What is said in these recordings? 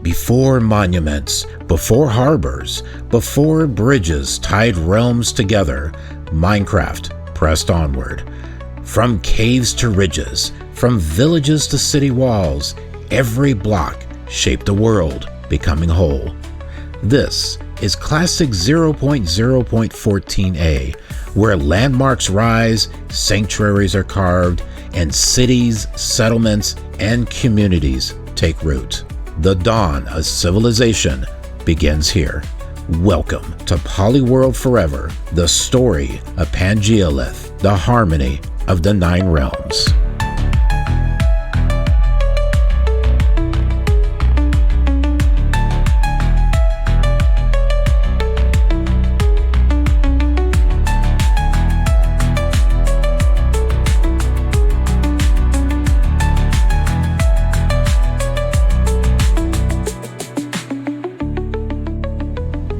Before monuments, before harbors, before bridges tied realms together, Minecraft pressed onward. From caves to ridges, from villages to city walls, every block shaped a world, becoming whole. This is Classic 0.0.14a, where landmarks rise, sanctuaries are carved, and cities, settlements, and communities take root. The dawn of civilization begins here. Welcome to Polyworld Forever, the story of Pangaealith, the harmony of the 9 realms.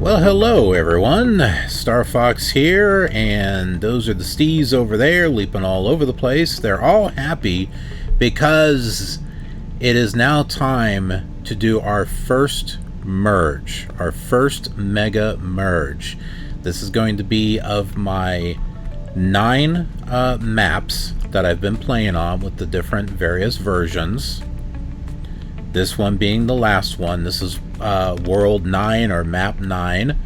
Well, hello everyone, Star Fox here, and those are the stees over there leaping all over the place. They're all happy because it is now time to do our first merge, our first mega merge. This is going to be of my 9 maps that I've been playing on with the different various versions. This one being the last one. This is World 9 or Map 9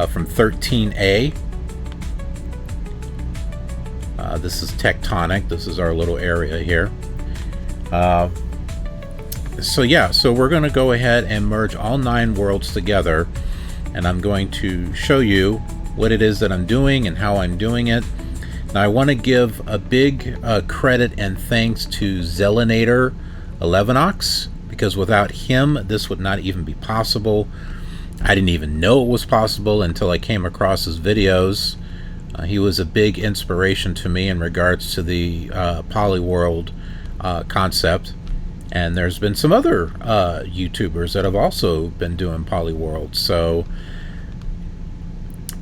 from 13A. This is Tectonic. This is our little area here. So we're going to go ahead and merge all 9 worlds together, and I'm going to show you what it is that I'm doing and how I'm doing it. Now I want to give a big credit and thanks to Xelanater Ellevanox, because without him this would not even be possible. I didn't even know it was possible until I came across his videos. He was a big inspiration to me in regards to the Polyworld concept, and there's been some other YouTubers that have also been doing Polyworld, so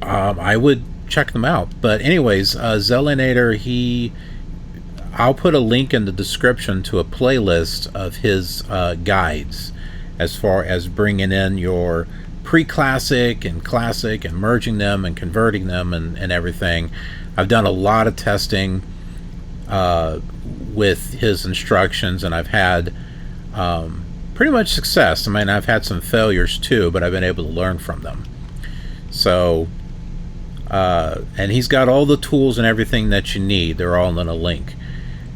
I would check them out. But anyways, Xelanater, I'll put a link in the description to a playlist of his guides as far as bringing in your pre-classic and classic and merging them and converting them and everything. I've done a lot of testing with his instructions, and I've had pretty much success. I mean, I've had some failures too, but I've been able to learn from them. So, and he's got all the tools and everything that you need. They're all in a link.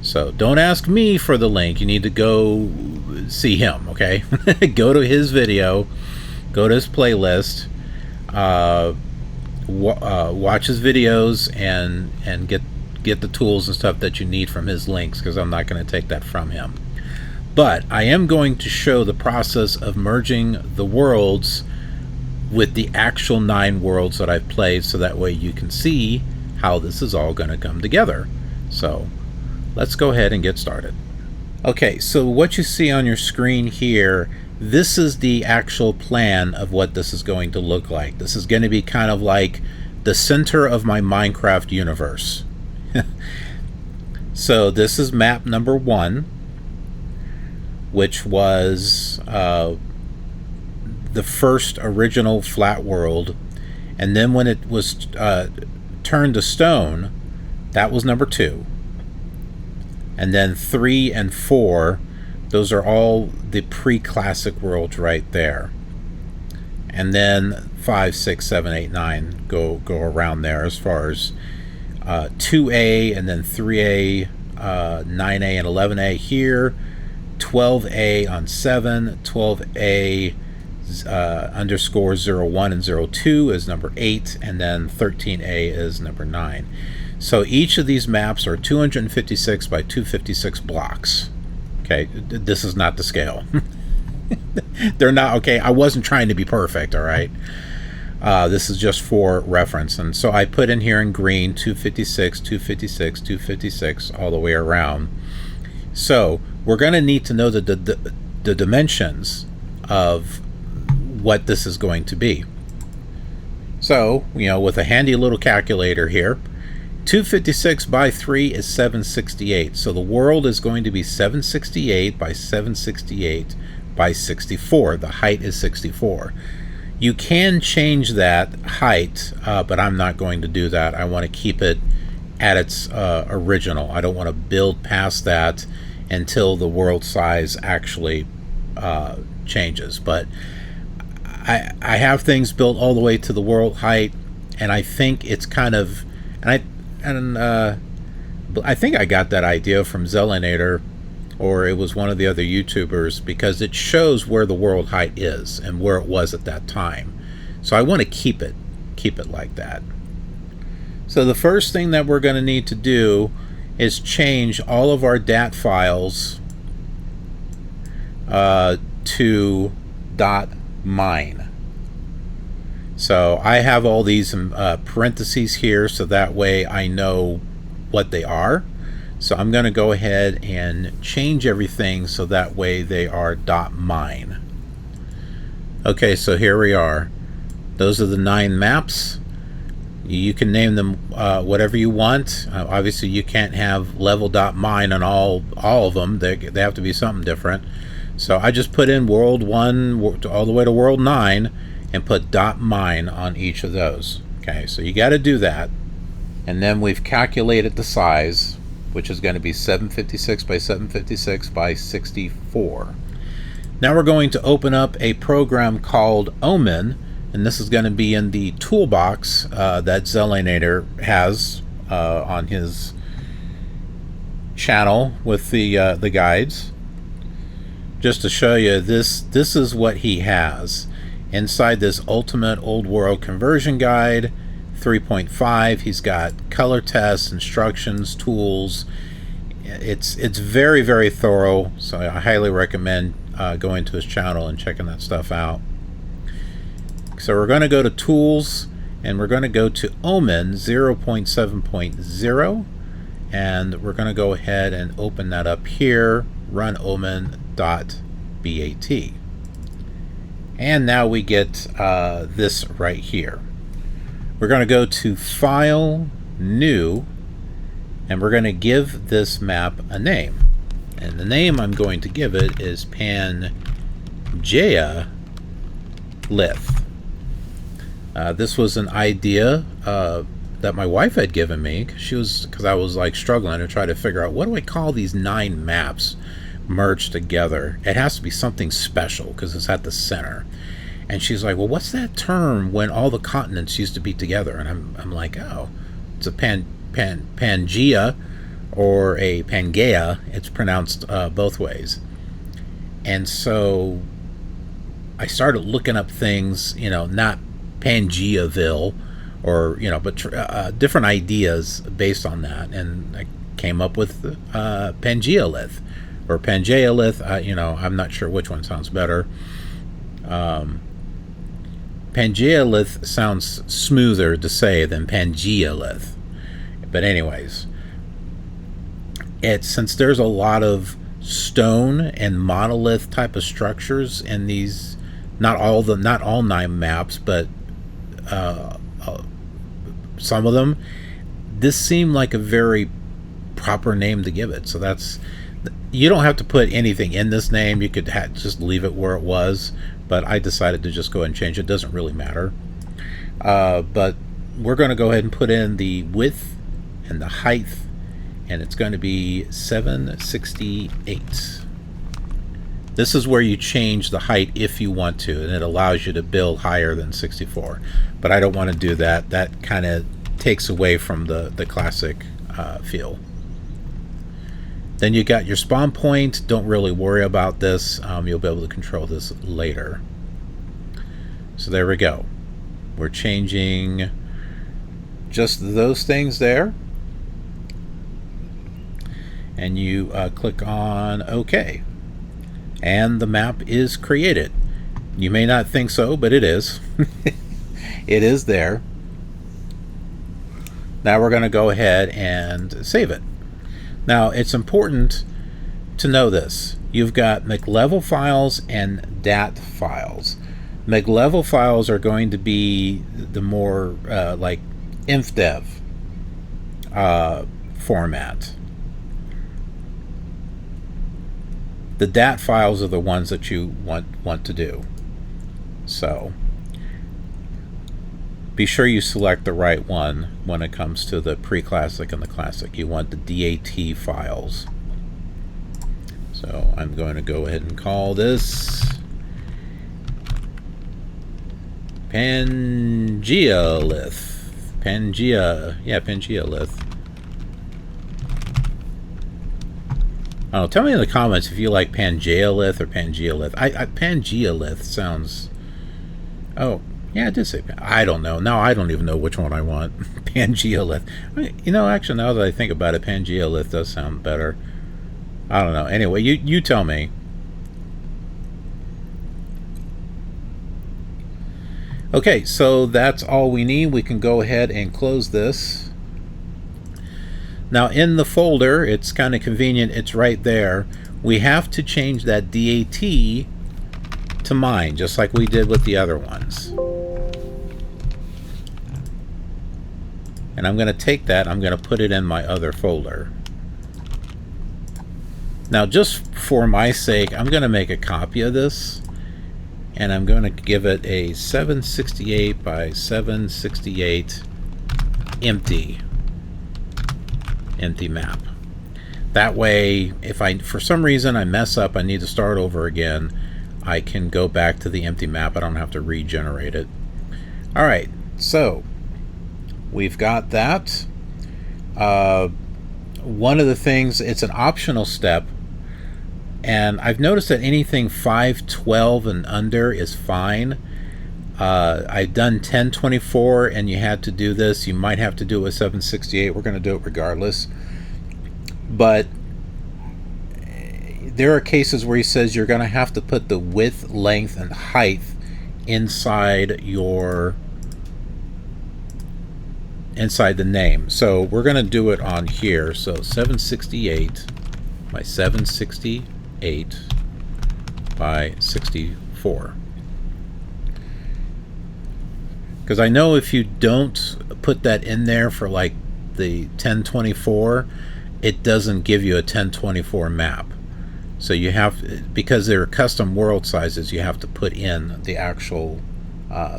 So don't ask me for the link. You need to go see him, okay? Go to his video, go to his playlist, watch his videos, and get the tools and stuff that you need from his links, because I'm not going to take that from him. But I am going to show the process of merging the worlds with the actual 9 worlds that I've played, so that way you can see how this is all going to come together. So let's go ahead and get started. Okay, so what you see on your screen here, this is the actual plan of what this is going to look like. This is going to be kind of like the center of my Minecraft universe. So this is map number 1, which was the first original flat world, and then when it was turned to stone, that was number 2. And then 3 and 4, those are all the pre-classic worlds right there. And then 5, 6, 7, 8, 9 go around there as far as 2A, and then 3A, 9A, and 11A here. 12A on 7, 12A underscore 01 and 02 is number 8, and then 13A is number 9. So each of these maps are 256 by 256 blocks. Okay, this is not the scale. They're not, okay, I wasn't trying to be perfect, all right? This is just for reference. And so I put in here in green 256, 256, 256 all the way around. So we're going to need to know the dimensions of what this is going to be. So, with a handy little calculator here, 256 by 3 is 768. So the world is going to be 768 by 768 by 64. The height is 64. You can change that height, but I'm not going to do that. I want to keep it at its original. I don't want to build past that until the world size actually changes. But I have things built all the way to the world height, and I think it's kind of, I think I got that idea from Xelanater, or it was one of the other YouTubers, because it shows where the world height is and where it was at that time. So I want to keep it like that. So the first thing that we're going to need to do is change all of our DAT files to .mine. So I have all these parentheses here, so that way I know what they are. So I'm going to go ahead and change everything so that way they are .mine. Okay, so here we are. Those are the 9 maps. You can name them whatever you want. Obviously, you can't have level.mine on all of them. They have to be something different. So I just put in world 1 all the way to world 9 and put .mine on each of those. Okay, so you got to do that. And then we've calculated the size, which is going to be 756 by 756 by 64. Now we're going to open up a program called Omen, and this is going to be in the toolbox that Xelanater has on his channel with the guides. Just to show you, this is what he has inside this Ultimate Old World Conversion Guide 3.5. He's got color tests, instructions, tools. It's very, very thorough, so I highly recommend going to his channel and checking that stuff out. So we're going to go to Tools, and we're going to go to Omen 0.7.0, and we're going to go ahead and open that up here, run omen.bat. And now we get this right here. We're going to go to File, New, and we're going to give this map a name. And the name I'm going to give it is Pangaealith. This was an idea that my wife had given me, because I was like struggling to try to figure out, what do I call these 9 maps merged together? It has to be something special because it's at the center. And she's like, well, what's that term when all the continents used to be together? And I'm like, oh, it's a Pangea or a Pangaea. It's pronounced both ways. And so I started looking up things, not Pangaeaville, or but different ideas based on that, and I came up with Pangaealith or Pangaealith. I'm not sure which one sounds better. Pangaealith sounds smoother to say than Pangaealith, but anyways, since there's a lot of stone and monolith type of structures in these, not all 9 maps, but some of them, this seemed like a very proper name to give it. So you don't have to put anything in this name. You could just leave it where it was, but I decided to just go ahead and change it. It doesn't really matter. But we're going to go ahead and put in the width and the height, and it's going to be 768. This is where you change the height if you want to, and it allows you to build higher than 64. But I don't want to do that. That kind of takes away from the classic feel. Then you got your spawn point. Don't really worry about this. You'll be able to control this later. So there we go. We're changing just those things there. And you click on OK. And the map is created. You may not think so, but it is. It is there. Now we're going to go ahead and save it. Now it's important to know this. You've got McLevel files and DAT files. McLevel files are going to be the more like Infdev format. The DAT files are the ones that you want to do. So be sure you select the right one when it comes to the pre-classic and the classic. You want the DAT files. So I'm going to go ahead and call this Pangaealith. Pangaealith. Oh, tell me in the comments if you like Pangaealith or Pangaealith. Pangaealith sounds... Oh, yeah, I did say... I don't know. Now I don't even know which one I want. Pangaealith. You know, actually, now that I think about it, Pangaealith does sound better. I don't know. Anyway, you tell me. Okay, so that's all we need. We can go ahead and close this. Now in the folder, it's kind of convenient, it's right there. We have to change that DAT to mine, just like we did with the other ones. And I'm going to take that, I'm going to put it in my other folder. Now just for my sake, I'm going to make a copy of this. And I'm going to give it a 768 by 768 empty map. That way, if for some reason I mess up, I need to start over again, I can go back to the empty map. I don't have to regenerate it. Alright, so we've got that. One of the things, it's an optional step, and I've noticed that anything 512 and under is fine. I've done 1024 and you had to do this. You might have to do it with 768. We're going to do it regardless. But there are cases where he says you're going to have to put the width, length, and height inside the name. So we're going to do it on here. So 768 by 768 by 64. Because I know if you don't put that in there for like the 1024, it doesn't give you a 1024 map. So you have, because they're custom world sizes, you have to put in the actual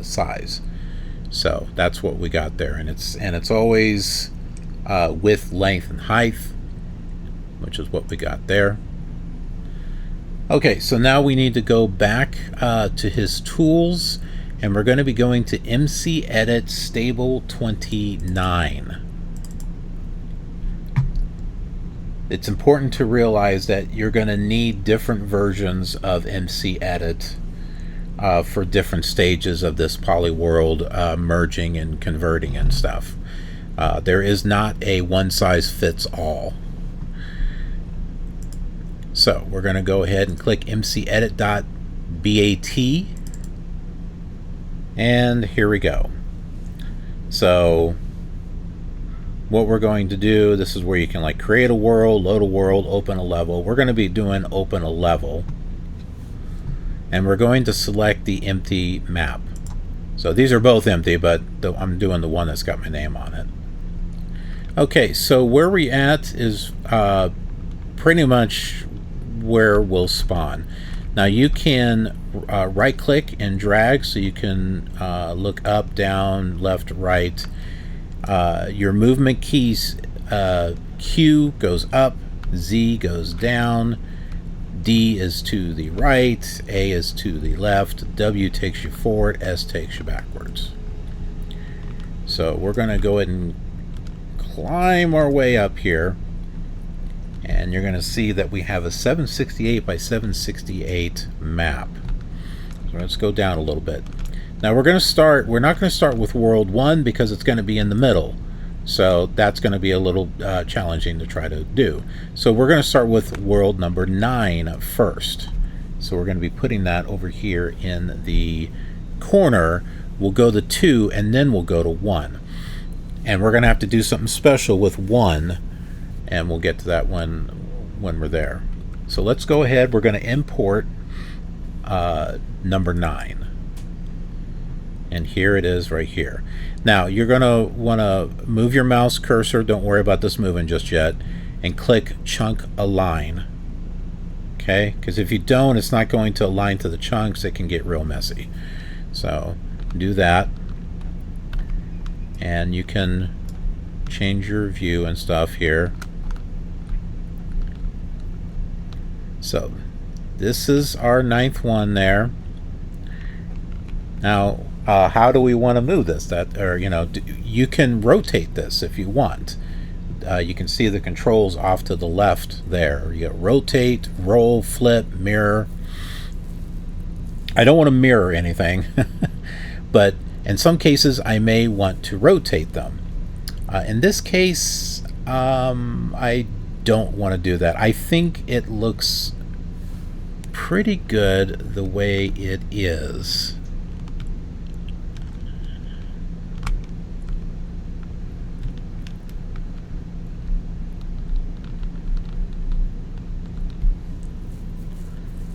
size. So that's what we got there, and it's always width, length, and height, which is what we got there. Okay, so now we need to go back to his tools, and we're going to be going to MC Edit Stable 29. It's important to realize that you're going to need different versions of MC Edit for different stages of this Polyworld merging and converting and stuff. There is not a one-size-fits-all. So we're going to go ahead and click mcedit.bat, and here we go. So what we're going to do, this is where you can like create a world, load a world, open a level. We're going to be doing open a level, and we're going to select the empty map. So these are both empty, but I'm doing the one that's got my name on it. Okay, so where we at is pretty much where we'll spawn. Now you can right click and drag, so you can look up, down, left, right. Your movement keys, Q goes up, Z goes down, D is to the right, A is to the left, W takes you forward, S takes you backwards. So we're going to go ahead and climb our way up here, and you're going to see that we have a 768 by 768 map. So let's go down a little bit. Now we're not going to start with World 1 because it's going to be in the middle. So that's going to be a little challenging to try to do. So we're going to start with World number 9 first. So we're going to be putting that over here in the corner. We'll go to 2 and then we'll go to 1. And we're going to have to do something special with 1, and we'll get to that when we're there. So let's go ahead. We're going to import number 9. And here it is right here. Now you're going to want to move your mouse cursor, don't worry about this moving just yet, and click Chunk Align. Okay, because if you don't, it's not going to align to the chunks. It can get real messy. So do that, and you can change your view and stuff here. So this is our 9th one there. Now, how do we want to move this? You can rotate this if you want. You can see the controls off to the left there. You got rotate, roll, flip, mirror. I don't want to mirror anything, but in some cases I may want to rotate them. In this case, I don't want to do that. I think it looks pretty good the way it is.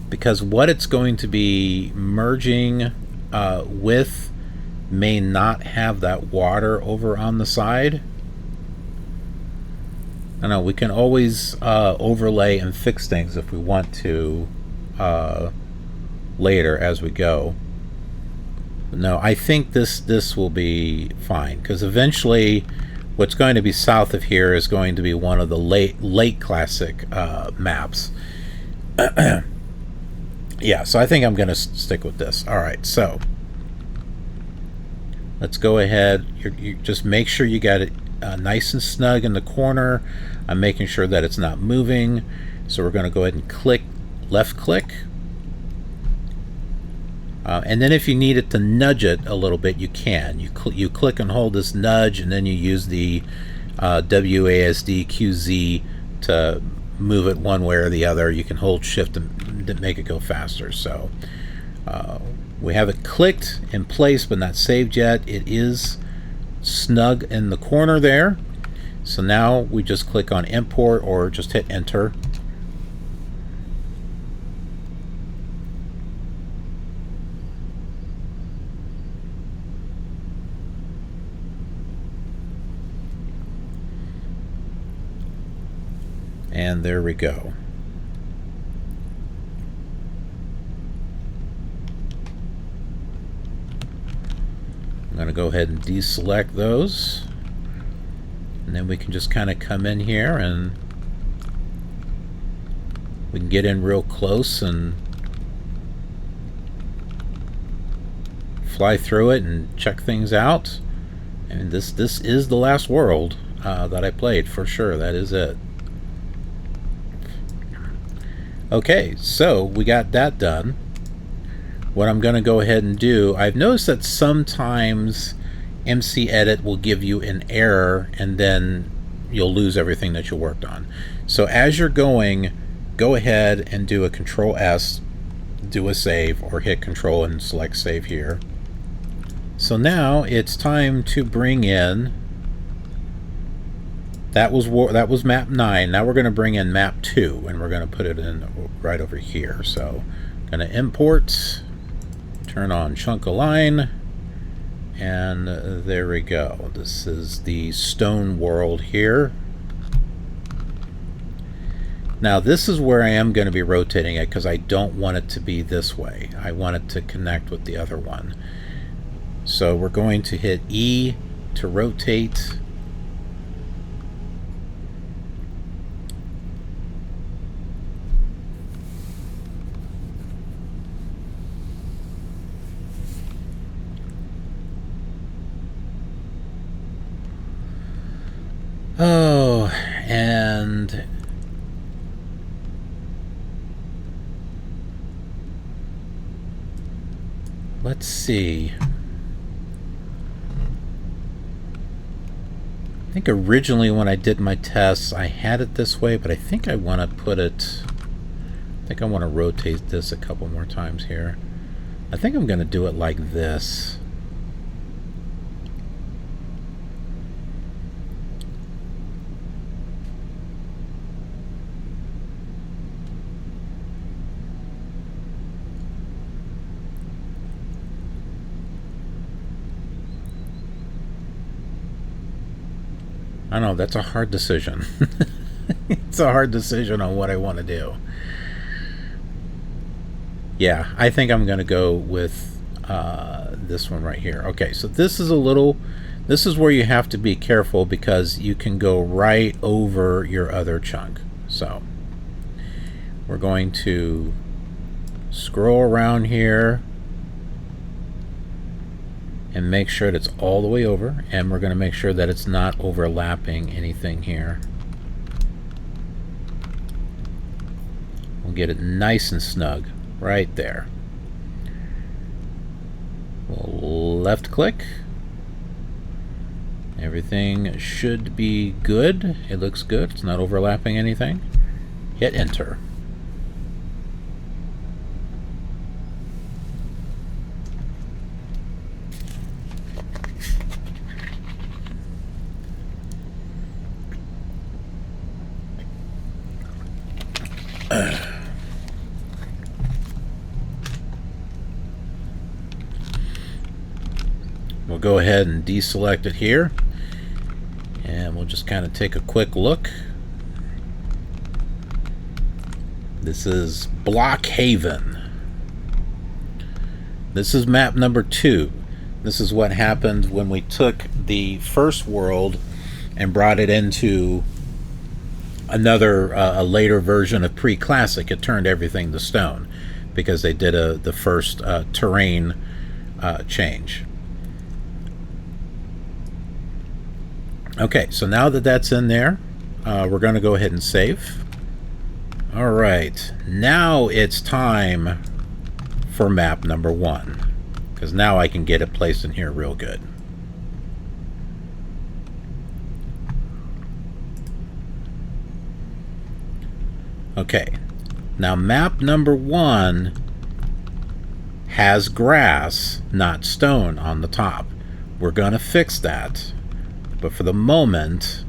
Because what it's going to be merging with may not have that water over on the side. I know we can always overlay and fix things if we want to later as we go. But no, I think this will be fine, because eventually what's going to be south of here is going to be one of the late classic maps. Yeah, so I think I'm going to stick with this. All right, so let's go ahead. You just make sure you got it nice and snug in the corner. I'm making sure that it's not moving. So we're going to go ahead and click, left click. And then if you need it to nudge it a little bit, you can. You click and hold this nudge, and then you use the WASD QZ to move it one way or the other. You can hold shift and make it go faster. So we have it clicked in place but not saved yet. It is snug in the corner there. So now we just click on import or just hit enter. And there we go. I'm going to go ahead and deselect those. And then we can just kind of come in here and we can get in real close and fly through it and check things out. And this is the last world that I played for sure. That is it. Okay, so we got that done. What I'm going to go ahead and do, I've noticed that sometimes MC Edit will give you an error and then you'll lose everything that you worked on. So as you're going, go ahead and do a Control S, do a save, or hit Control and select save here. So now it's time to bring in, that was map 9. Now we're going to bring in map 2 and we're going to put it in right over here. So going to import, turn on chunk align, and there we go. This is the stone world here. Now this is where I am going to be rotating it because I don't want it to be this way. I want it to connect with the other one. So we're going to hit E to rotate. Oh, and let's see. I think originally when I did my tests, I had it this way, but I think I want to put it, I think I want to rotate this a couple more times here. I think I'm going to do it like this. I know, that's a hard decision. It's a hard decision on what I want to do. Yeah, I think I'm going to go with this one right here. Okay, so this is a little, this is where you have to be careful because you can go right over your other chunk. So we're going to scroll around here and make sure that it's all the way over, and we're going to make sure that it's not overlapping anything here. We'll get it nice and snug right there. We'll left click. Everything should be good. It looks good. It's not overlapping anything. Hit enter. We'll go ahead and deselect it here, and we'll just kind of take a quick look. This is Blockhaven. This is map number 2. This is what happened when we took the first world and brought it into another a later version of pre-classic. It turned everything to stone because they did the first terrain change. Okay, so now that that's in there, we're going to go ahead and save. All right, now it's time for map number 1, because now I can get it placed in here real good. Okay, now map number 1 has grass, not stone, on the top. We're going to fix that. But for the moment,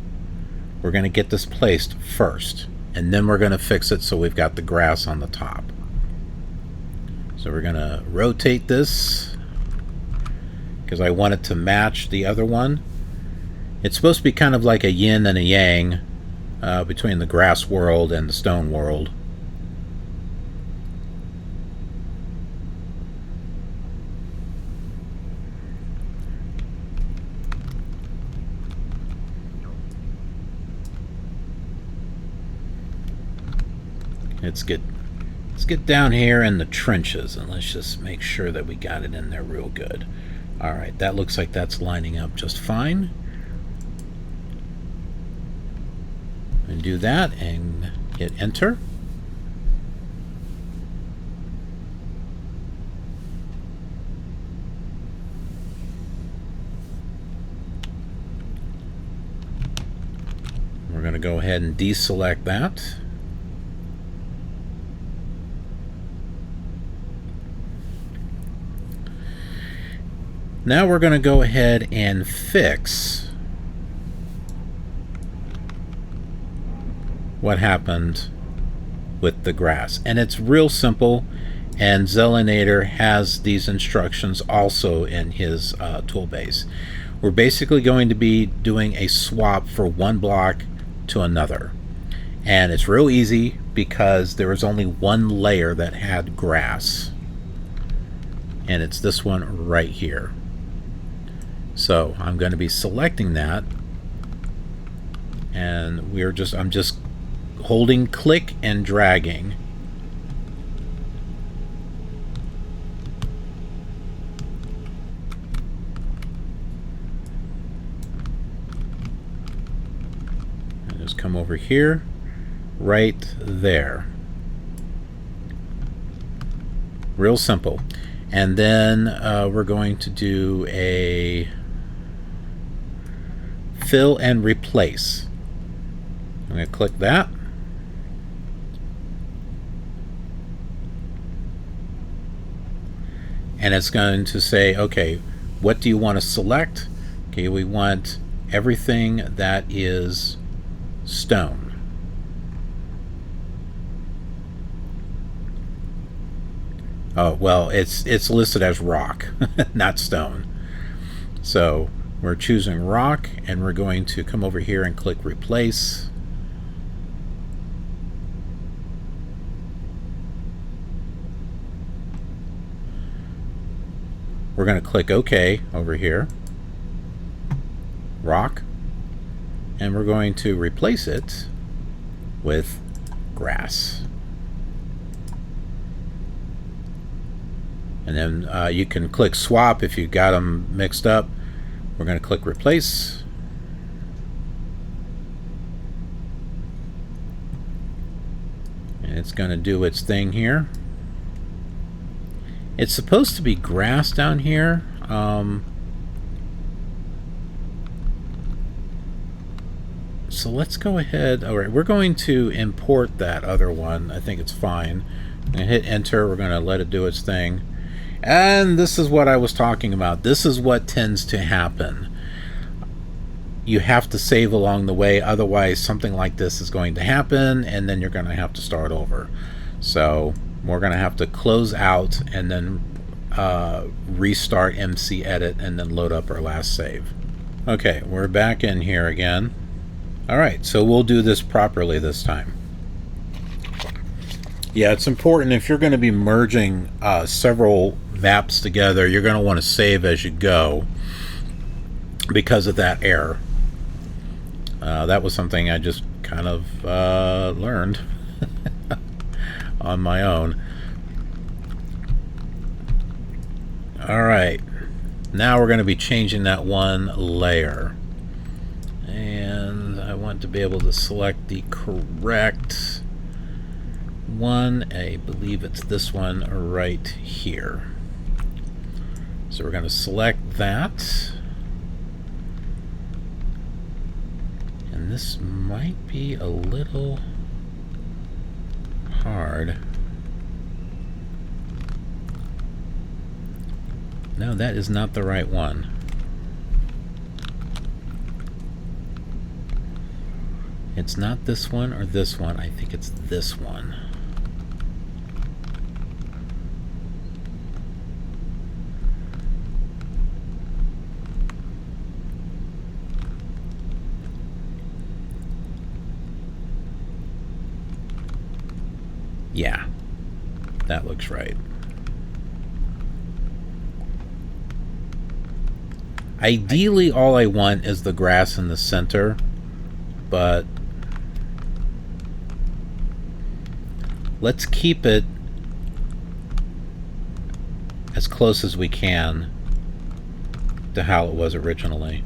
we're going to get this placed first, and then we're going to fix it so we've got the grass on the top. So we're going to rotate this because I want it to match the other one. It's supposed to be kind of like a yin and a yang between the grass world and the stone world. Let's get down here in the trenches, and let's just make sure that we got it in there real good. All right, that looks like that's lining up just fine. And do that and hit enter. We're going to go ahead and deselect that. Now we're going to go ahead and fix what happened with the grass. And it's real simple, and Xelanater has these instructions also in his tool base. We're basically going to be doing a swap for one block to another. And it's real easy because there was only one layer that had grass. And it's this one right here. So I'm going to be selecting that, and I'm just holding click and dragging. And just come over here, right there. Real simple. And then we're going to do a fill and replace. I'm going to click that. And it's going to say, okay, what do you want to select? Okay, we want everything that is stone. Oh, well, it's listed as rock, not stone. So we're choosing rock, and we're going to come over here and click replace. We're going to click OK over here. Rock. And we're going to replace it with grass. And then you can click swap if you got them mixed up. We're going to click replace. And it's going to do its thing here. It's supposed to be grass down here. So let's go ahead. All right, we're going to import that other one. I think it's fine. I'm going to hit enter. We're going to let it do its thing. And this is what I was talking about. This is what tends to happen. You have to save along the way. Otherwise, something like this is going to happen, and then you're going to have to start over. So we're going to have to close out and then restart MC Edit and then load up our last save. Okay, we're back in here again. Alright, so we'll do this properly this time. Yeah, it's important if you're going to be merging several maps together, you're going to want to save as you go because of that error. That was something I just kind of learned on my own. Alright, now we're going to be changing that one layer. And I want to be able to select the correct one. I believe it's this one right here. So we're going to select that. And this might be a little hard. No, that is not the right one. It's not this one or this one. I think it's this one. Yeah, that looks right. Ideally, all I want is the grass in the center, but let's keep it as close as we can to how it was originally.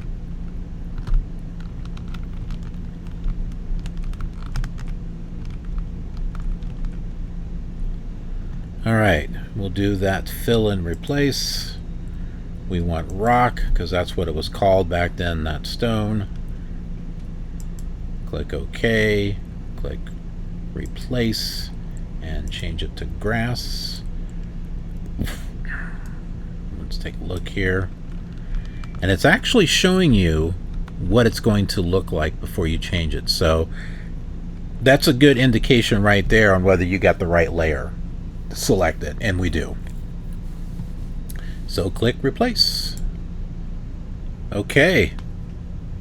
Alright, we'll do that fill and replace. We want rock, because that's what it was called back then, not stone. Click OK, click replace, and change it to grass. Let's take a look here. And it's actually showing you what it's going to look like before you change it. So that's a good indication right there on whether you got the right layer. Select it, and we do. So click replace. Okay,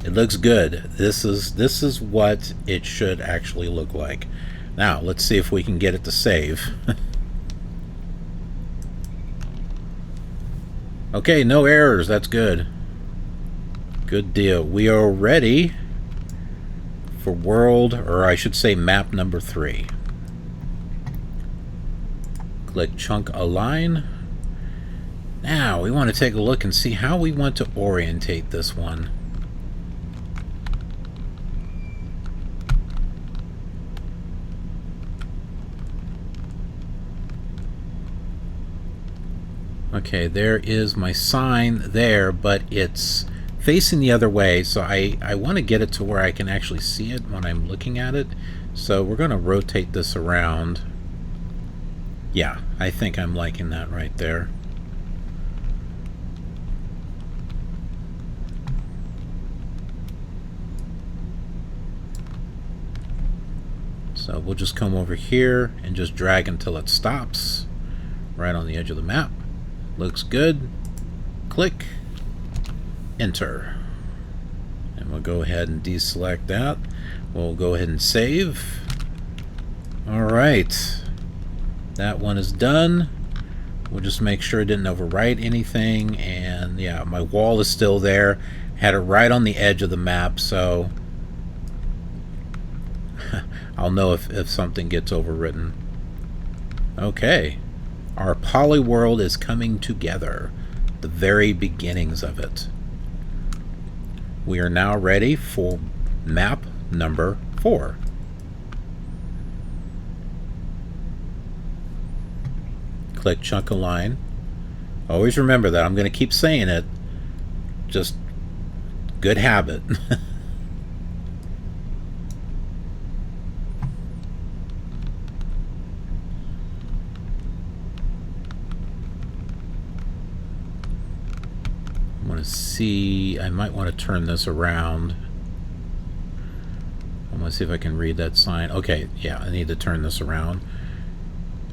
it looks good. This is what it should actually look like. Now let's see if we can get it to save. Okay, no errors. That's good. Good deal. We are ready for world, or I should say map number 3. Click chunk align. Now we want to take a look and see how we want to orientate this one. Okay, there is my sign there, but it's facing the other way, so I want to get it to where I can actually see it when I'm looking at it. So we're going to rotate this around. Yeah, I think I'm liking that right there. So we'll just come over here and just drag until it stops right on the edge of the map. Looks good. Click, enter. And we'll go ahead and deselect that. We'll go ahead and save. All right. That one is done. We'll just make sure it didn't overwrite anything. And yeah, my wall is still there. Had it right on the edge of the map, so I'll know if something gets overwritten. Okay, our Polyworld is coming together. The very beginnings of it. We are now ready for map number 4. Click chunk a line. Always remember that. I'm going to keep saying it. Just good habit. I want to see. I might want to turn this around. I want to see if I can read that sign. Okay, yeah, I need to turn this around.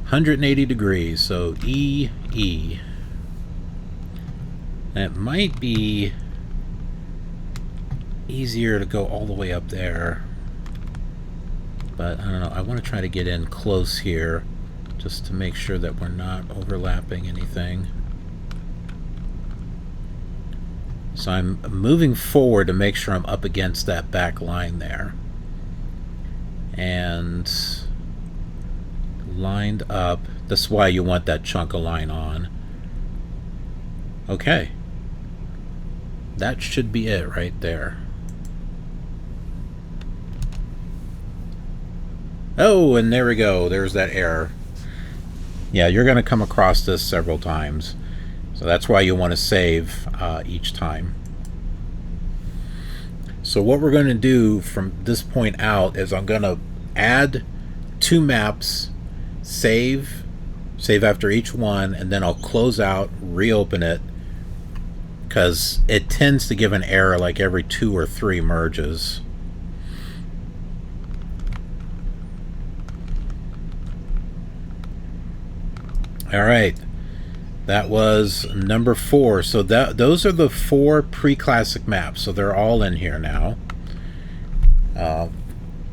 180 degrees, so E. And it might be easier to go all the way up there. But I don't know, I want to try to get in close here just to make sure that we're not overlapping anything. So I'm moving forward to make sure I'm up against that back line there. And lined up. That's why you want that chunk of line on. Okay. That should be it right there. Oh, and there we go. There's that error. Yeah, you're going to come across this several times. So that's why you want to save each time. So what we're going to do from this point out is I'm going to add 2 maps, save after each one, and then I'll close out, reopen it, because it tends to give an error like every 2 or 3 merges. All right, that was number 4. So those are the 4 pre-classic maps. So they're all in here now.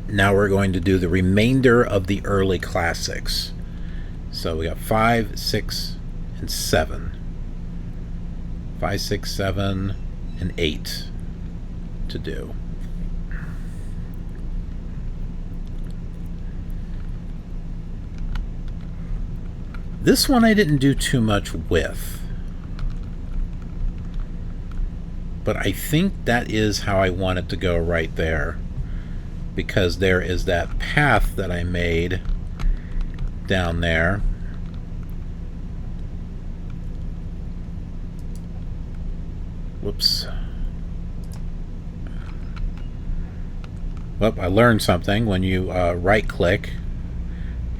Now we're going to do the remainder of the early classics. So we got 5, 6, and 7. 5, 6, 7, and 8 to do. This one I didn't do too much with, but I think that is how I want it to go right there, because there is that path that I made down there. Whoops. Well, I learned something. When you right click,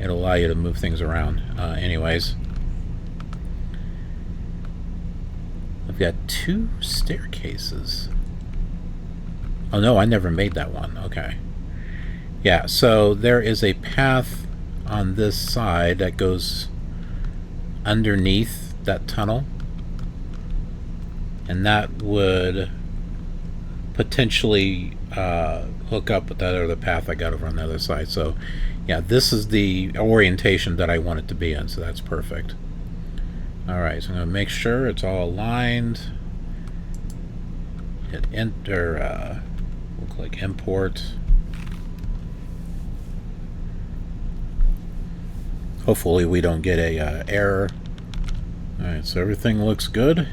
it'll allow you to move things around. Anyways, I've got 2 staircases. Oh no, I never made that one. Okay. Yeah, so there is a path on this side that goes underneath that tunnel, and that would potentially hook up with that other path I got over on the other side. So yeah, this is the orientation that I want it to be in, so that's perfect. Alright, so I'm going to make sure it's all aligned. Hit enter, we'll click import. Hopefully we don't get a error. Alright, so everything looks good.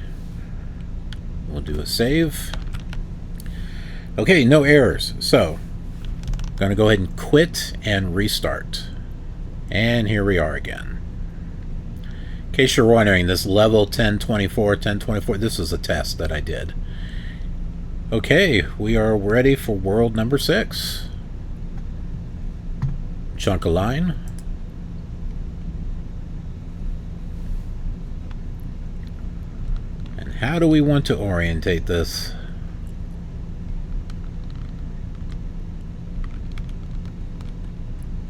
We'll do a save. Okay, no errors. So I'm going to go ahead and quit and restart. And here we are again. In case you're wondering, this level 1024, this is a test that I did. Okay, we are ready for world number 6. Chunk a line. And how do we want to orientate this?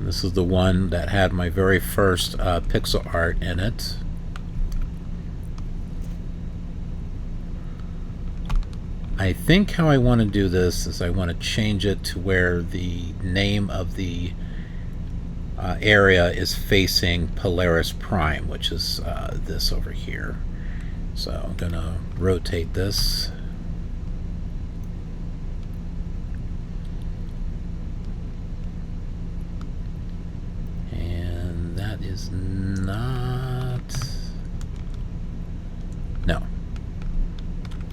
This is the one that had my very first pixel art in it. I think how I want to do this is I want to change it to where the name of the area is facing Polaris Prime, which is this over here. So I'm going to rotate this. And that is not... No.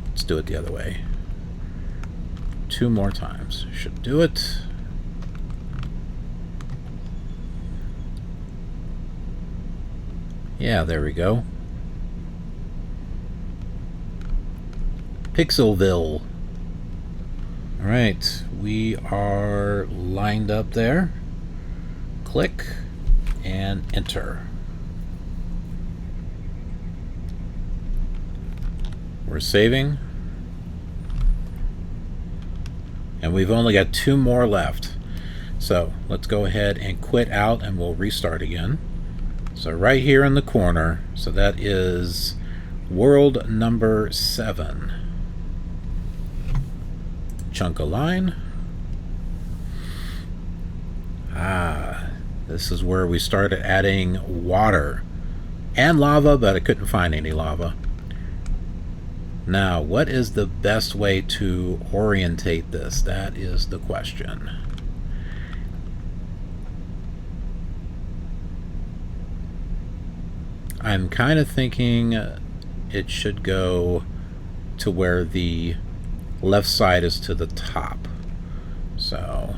Let's do it the other way. 2 more times. Should do it. Yeah, there we go. Pixelville. Alright, we are lined up there. Click and enter. We're saving. And we've only got 2 more left. So let's go ahead and quit out and we'll restart again. So right here in the corner, so that is world number 7. Chunk a line. This is where we started adding water and lava, but I couldn't find any lava. Now, what is the best way to orientate this? That is the question. I'm kind of thinking it should go to where the left side is to the top. So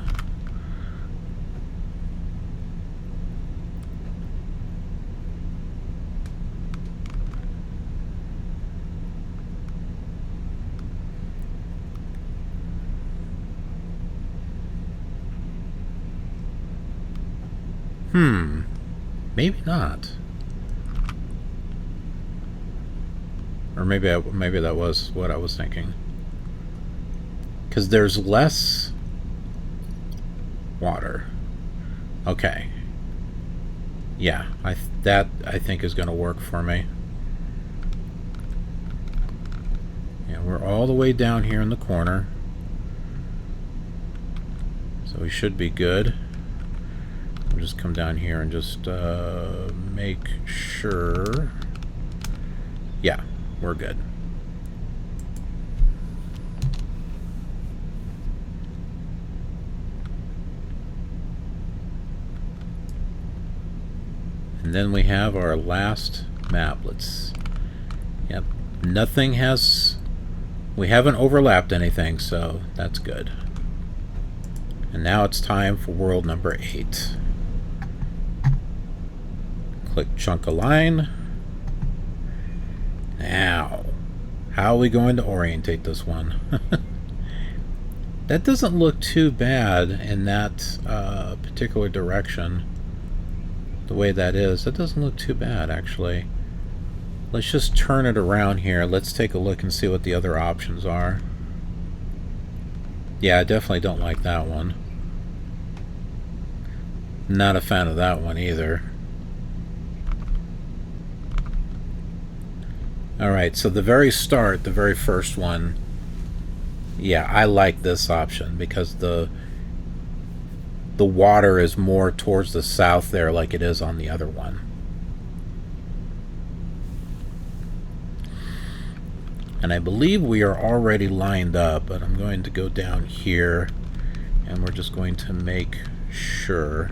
maybe not. Or maybe that was what I was thinking. Because there's less water. Okay. Yeah, that I think is going to work for me. Yeah, we're all the way down here in the corner. So we should be good. We'll just come down here and just make sure. Yeah, we're good. And then we have our last map. Yep, nothing has, we haven't overlapped anything, so that's good. And now it's time for world number 8. Click chunk a line. Now, how are we going to orientate this one? That doesn't look too bad in that particular direction. The way that is, that doesn't look too bad actually. Let's just turn it around here. Let's take a look and see what the other options are. Yeah, I definitely don't like that one. Not a fan of that one either. Alright, so the very start, the very first one, yeah, I like this option because the water is more towards the south there like it is on the other one. And I believe we are already lined up, but I'm going to go down here and we're just going to make sure.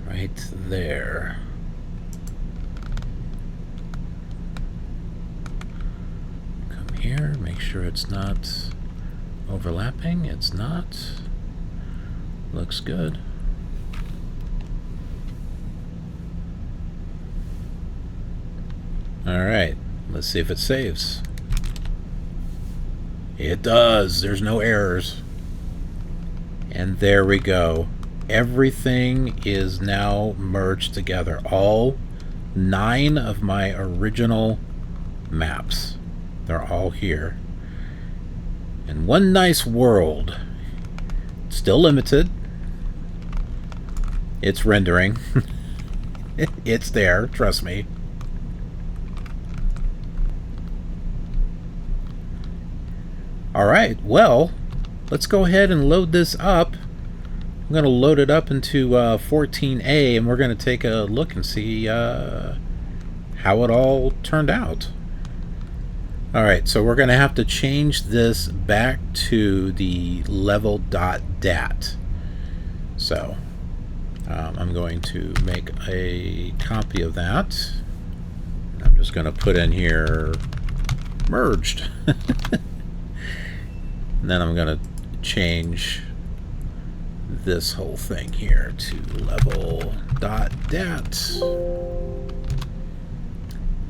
Right there. Come here, make sure it's not overlapping. It's not. Looks good. Alright, let's see if it saves. It does. There's no errors. And there we go. Everything is now merged together. All 9 of my original maps. They're all here. And one nice world. Still limited. It's rendering. It's there, trust me. Alright, well, let's go ahead and load this up. I'm going to load it up into 14A, and we're going to take a look and see how it all turned out. Alright, so we're going to have to change this back to the level.dat. So I'm going to make a copy of that. I'm just going to put in here merged. And then I'm going to change this whole thing here to level.dat.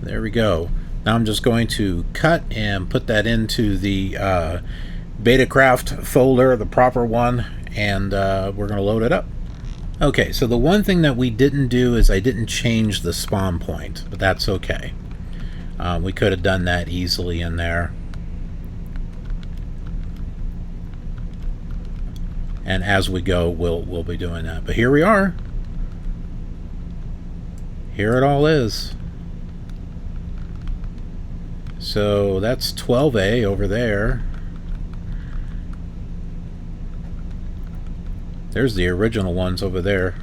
There we go. Now I'm just going to cut and put that into the Betacraft folder, the proper one, and we're going to load it up. Okay, so the one thing that we didn't do is I didn't change the spawn point, but that's okay. We could have done that easily in there. And as we go, we'll be doing that. But here we are. Here it all is. So that's 12A over there. There's the original ones over there.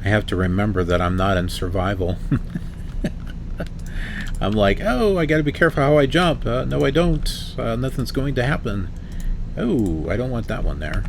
I have to remember that I'm not in survival. I'm like, oh, I gotta be careful how I jump. No, I don't. Nothing's going to happen. Oh, I don't want that one there.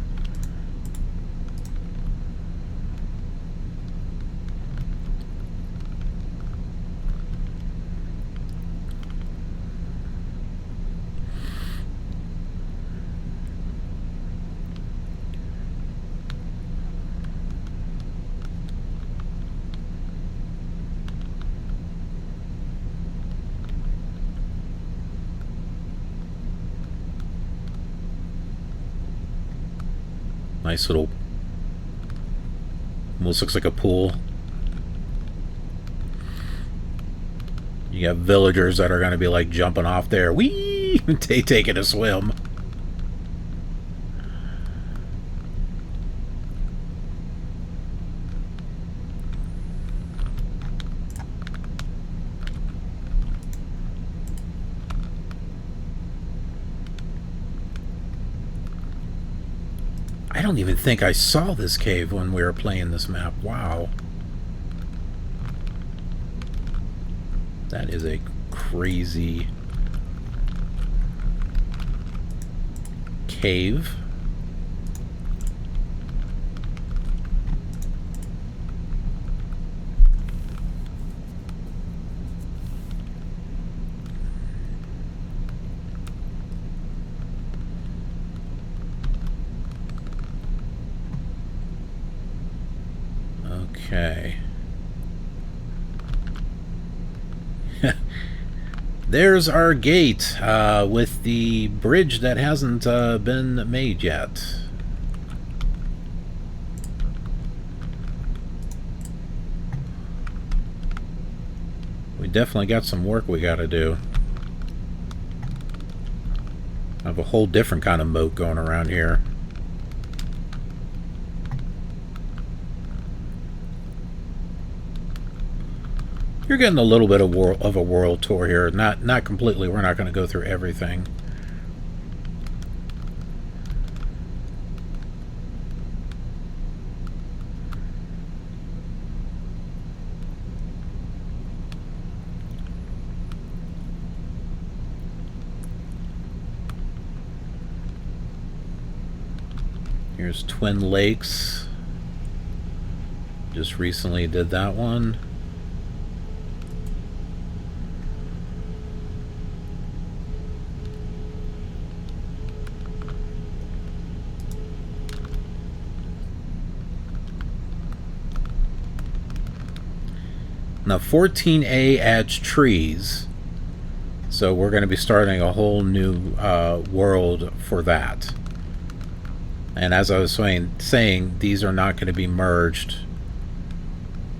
Nice little, almost looks like a pool. You got villagers that are going to be like jumping off there. Whee! Taking a swim. I don't even think I saw this cave when we were playing this map. Wow. That is a crazy cave. Okay. There's our gate with the bridge that hasn't been made yet. We definitely got some work we got to do. I have a whole different kind of moat going around here. You're getting a little bit of a world tour here. Not completely. We're not going to go through everything. Here's Twin Lakes. Just recently did that one. Now 14A adds trees, so we're going to be starting a whole new world for that. And as I was saying, these are not going to be merged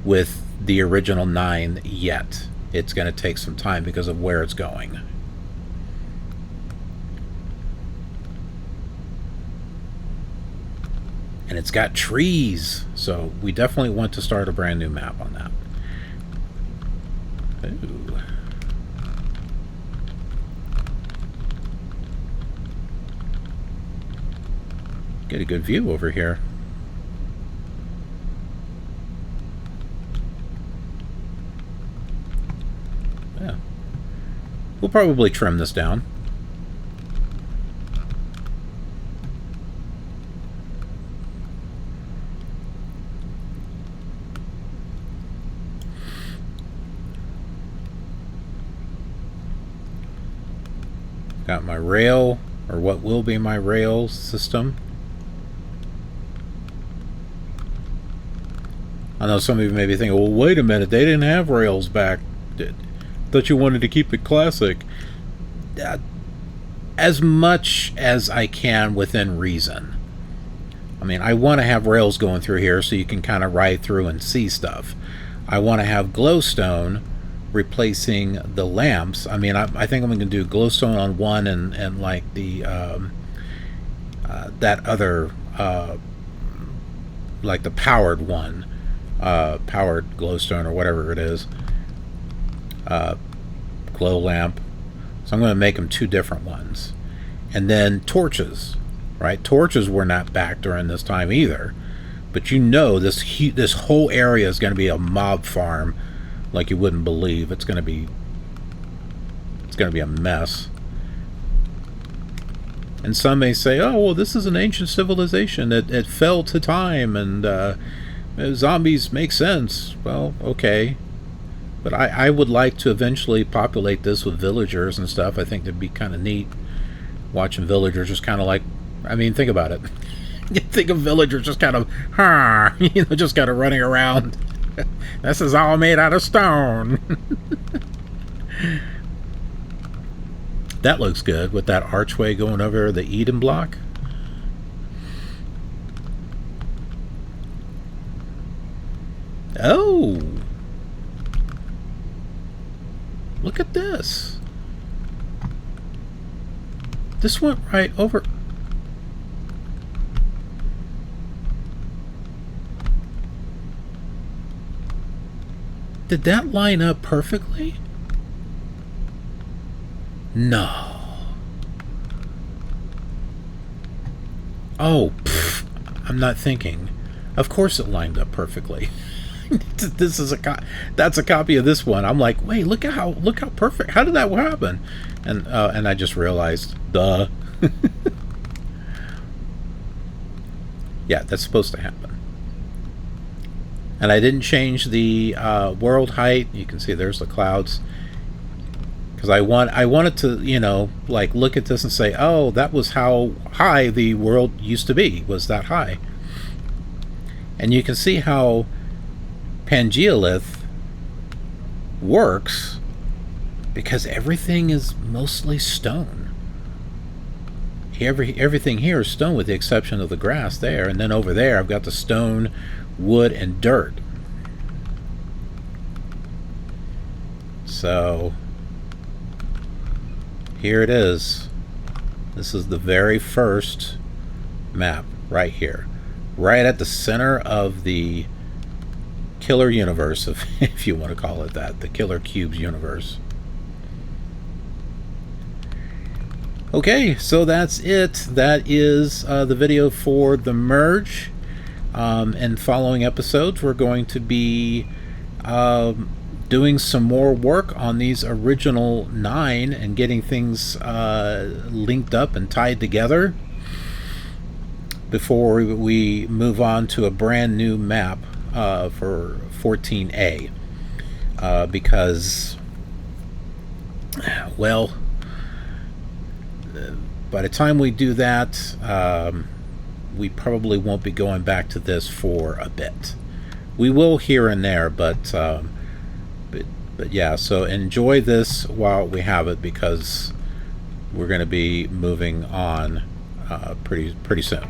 with the original 9 yet. It's going to take some time because of where it's going. And it's got trees, so we definitely want to start a brand new map on that. Ooh. Get a good view over here. Yeah. We'll probably trim this down. Got my rail, or what will be my rail system. I know some of you may be thinking, well, wait a minute, they didn't have rails back. Thought you wanted to keep it classic. As much as I can within reason. I mean, I want to have rails going through here so you can kind of ride through and see stuff. I want to have glowstone replacing the lamps. I mean, I think I'm going to do glowstone on one and like the that other like the powered one, powered glowstone or whatever it is, glow lamp. So I'm going to make them two different ones, and then torches. Right, torches were not back during this time either, but you know this whole area is going to be a mob farm like you wouldn't believe. It's going to be a mess. And some may say, oh, well, this is an ancient civilization. It fell to time, and zombies make sense. Well, okay. But I would like to eventually populate this with villagers and stuff. I think it'd be kind of neat watching villagers just kind of like, I mean, think about it. You think of villagers just kind of, just kind of running around. This is all made out of stone. That looks good with that archway going over the Eden block. Oh! Look at this. This went right over. Did that line up perfectly? No. Oh, pff, I'm not thinking. Of course it lined up perfectly. This is that's a copy of this one. I'm like, wait, look how perfect. How did that happen? And I just realized, duh. Yeah, that's supposed to happen. And I didn't change the world height. You can see there's the clouds. Because I wanted to, like look at this and say, oh, that was how high the world used to be, was that high. And you can see how Pangaealith works because everything is mostly stone. Everything here is stone with the exception of the grass there. And then over there I've got the stone, wood, and dirt. So here it is. This is the very first map right here, right at the center of the Killer universe, if you want to call it that, the Killer Cubes universe. Okay, so that's it. That is the video for the merge. In following episodes, we're going to be doing some more work on these original 9 and getting things linked up and tied together before we move on to a brand new map for 14A. Because, well, by the time we do that, we probably won't be going back to this for a bit. We will here and there, but yeah, so enjoy this while we have it, because we're going to be moving on pretty soon.